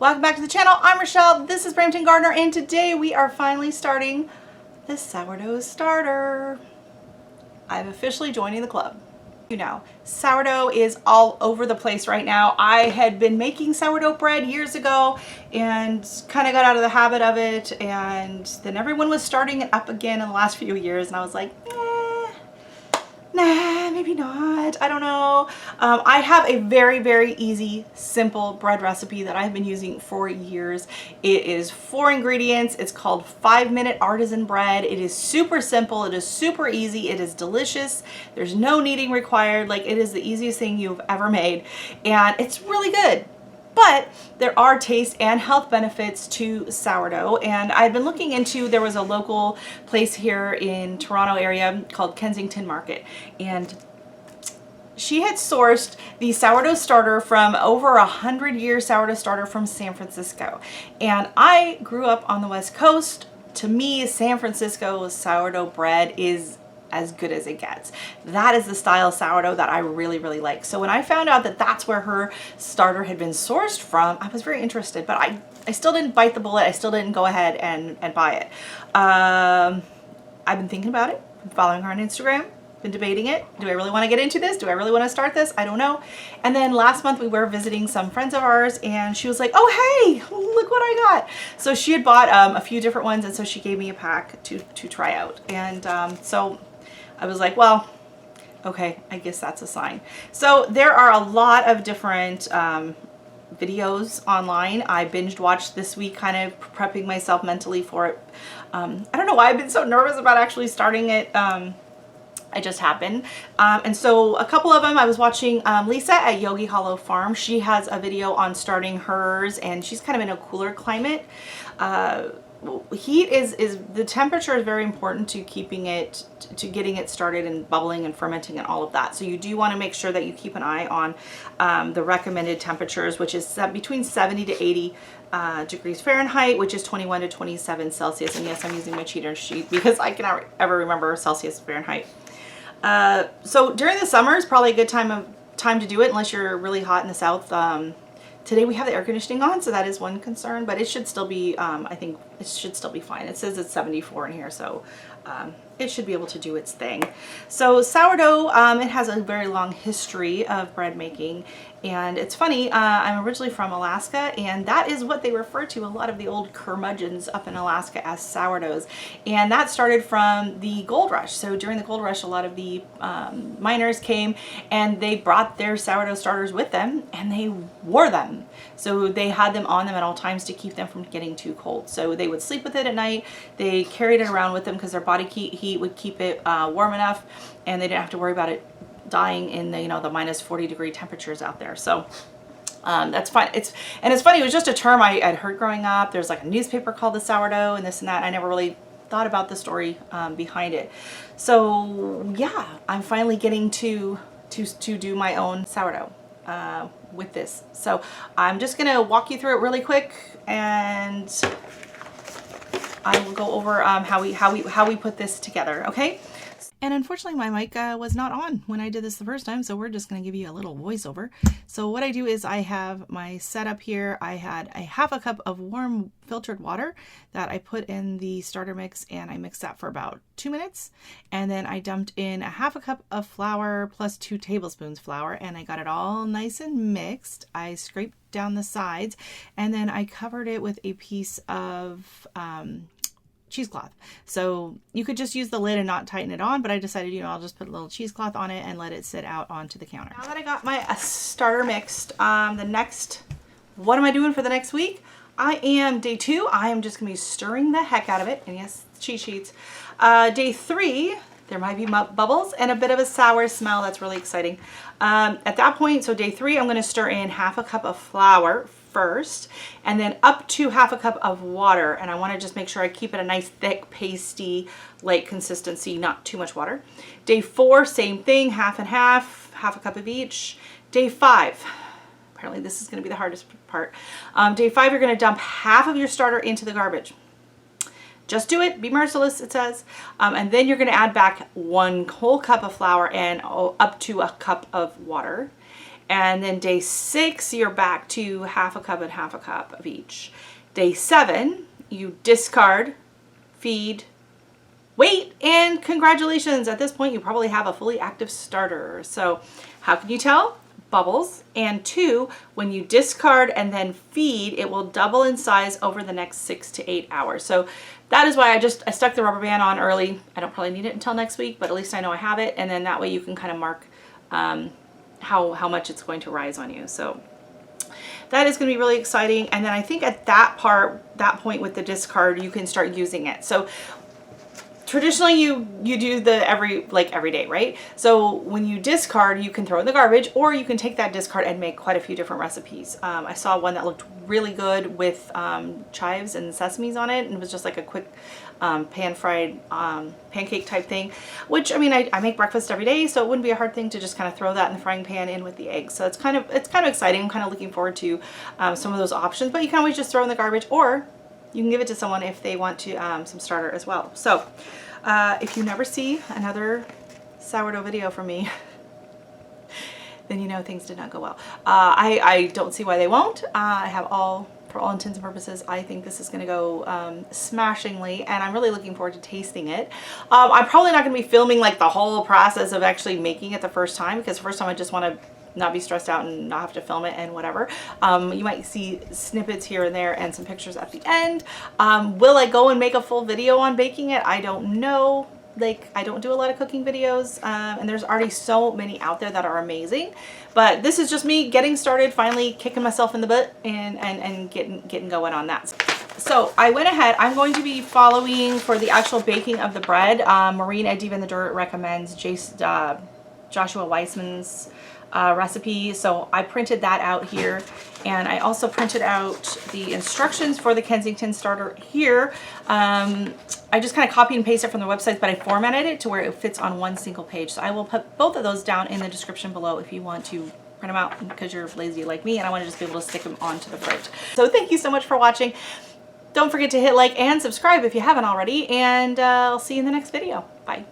Welcome back to the channel. I'm Rochelle. This is Brampton Gardener, and today we are finally starting the sourdough starter. I'm officially joining the club. You know, sourdough is all over the place right now. I had been making sourdough bread years ago and kind of got out of the habit of it, and then everyone was starting it up again in the last few years, and I was like, nah, maybe not. I don't know. I have a very easy, simple bread recipe that I've been using for years. It is 4 ingredients. It's called 5-minute artisan bread. It is super simple. It is super easy. It is delicious. There's no kneading required. Like, it is the easiest thing you've ever made, and it's really good. But there are taste and health benefits to sourdough, and I've been looking into, there was a local place here in Toronto area called Kensington Market, and she had sourced the sourdough starter from over 100-year sourdough starter from San Francisco. And I grew up on the West Coast. To me, San Francisco sourdough bread is as good as it gets. That is the style of sourdough that I really like. So when I found out that that's where her starter had been sourced from, I was very interested, but I still didn't bite the bullet. I still didn't go ahead and buy it. I've been thinking about it. I'm following her on Instagram, been debating it. Do I really want to get into this? Do I really want to start this? I don't know. And then last month we were visiting some friends of ours, and she was like, oh hey, look what I got. So she had bought a few different ones, and so she gave me a pack to try out. And so I was like, well, okay, I guess that's a sign. So there are a lot of different videos online. I binged watched this week, kind of prepping myself mentally for it. I don't know why I've been so nervous about actually starting it. It just happened. And so a couple of them, I was watching Lisa at Yogi Hollow Farm. She has a video on starting hers, and she's kind of in a cooler climate. Heat is the temperature is very important to keeping it, to getting it started and bubbling and fermenting and all of that. So you do want to make sure that you keep an eye on the recommended temperatures, which is between 70 to 80 degrees Fahrenheit, which is 21 to 27 Celsius. And yes, I'm using my cheater sheet because I cannot ever remember Celsius Fahrenheit. So during the summer is probably a good time to do it, unless you're really hot in the south. Today we have the air conditioning on, so that is one concern, but it should still be, I think it should still be fine. It says it's 74 in here, so it should be able to do its thing. So sourdough, it has a very long history of bread making, and it's funny, I'm originally from Alaska, and that is what they refer to a lot of the old curmudgeons up in Alaska as sourdoughs, and that started from the gold rush. So during the gold rush, a lot of the miners came, and they brought their sourdough starters with them, and they wore them. So they had them on them at all times to keep them from getting too cold. So they would sleep with it at night. They carried it around with them because their body heat would keep it warm enough, and they didn't have to worry about it dying in the, the minus 40 degree temperatures out there. So that's fine. It's funny, it was just a term I'd heard growing up. There's like a newspaper called the sourdough and this and that. I never really thought about the story behind it. So yeah, I'm finally getting to do my own sourdough with this. So I'm just gonna walk you through it really quick, and I will go over how we put this together, okay? And unfortunately my mic was not on when I did this the first time, so we're just going to give you a little voiceover. So what I do is I have my setup here. I had a half a cup of warm filtered water that I put in the starter mix, and I mixed that for about 2 minutes. And then I dumped in a half a cup of flour plus 2 tablespoons flour, and I got it all nice and mixed. I scraped down the sides, and then I covered it with a piece of cheesecloth. So you could just use the lid and not tighten it on, but I decided, I'll just put a little cheesecloth on it and let it sit out onto the counter. Now that I got my starter mixed, what am I doing for the next week? I am day 2. I am just gonna be stirring the heck out of it, and yes, cheat sheets. Day 3, there might be bubbles and a bit of a sour smell. That's really exciting. At that point, so day 3, I'm gonna stir in half a cup of flour first, and then up to half a cup of water, and I want to just make sure I keep it a nice thick pasty like consistency, not too much water. Day 4, same thing, half and half a cup of each. Day 5, apparently this is going to be the hardest part. Day 5, you're going to dump half of your starter into the garbage. Just do it, be merciless, it says. And then you're going to add back 1 whole cup of flour and up to a cup of water. And then day 6, you're back to half a cup and half a cup of each. Day 7, you discard, feed, wait, and congratulations. At this point, you probably have a fully active starter. So how can you tell? Bubbles. And 2, when you discard and then feed, it will double in size over the next 6 to 8 hours. So that is why I stuck the rubber band on early. I don't probably need it until next week, but at least I know I have it. And then that way you can kind of mark how much it's going to rise on you. So that is going to be really exciting. And then I think at that point with the discard, you can start using it. So traditionally you do the every day, right? So when you discard, you can throw it in the garbage, or you can take that discard and make quite a few different recipes. I saw one that looked really good with chives and sesames on it, and it was just like a quick pan-fried pancake type thing, which, I mean, I make breakfast every day, so it wouldn't be a hard thing to just kind of throw that in the frying pan in with the eggs. So it's kind of exciting. I'm kind of looking forward to some of those options, but you can always just throw in the garbage, or you can give it to someone if they want to some starter as well. So if you never see another sourdough video from me, then you know things did not go well. I don't see why they won't. I have for all intents and purposes, I think this is going to go smashingly, and I'm really looking forward to tasting it. I'm probably not going to be filming like the whole process of actually making it the first time, because the first time I just want to not be stressed out and not have to film it and whatever. You might see snippets here and there and some pictures at the end. Will I go and make a full video on baking it? I don't know. Like, I don't do a lot of cooking videos, and there's already so many out there that are amazing, but this is just me getting started, finally kicking myself in the butt and getting going on that. So I went ahead, I'm going to be following for the actual baking of the bread. Maureen at Diva in the Dirt recommends Joshua Weissman's recipe, so I printed that out here, and I also printed out the instructions for the Kensington starter here. I just kind of copy and paste it from the website, but I formatted it to where it fits on one single page. So I will put both of those down in the description below if you want to print them out, because you're lazy like me and I want to just be able to stick them onto the fridge. So thank you so much for watching. Don't forget to hit like and subscribe if you haven't already, and I'll see you in the next video. Bye.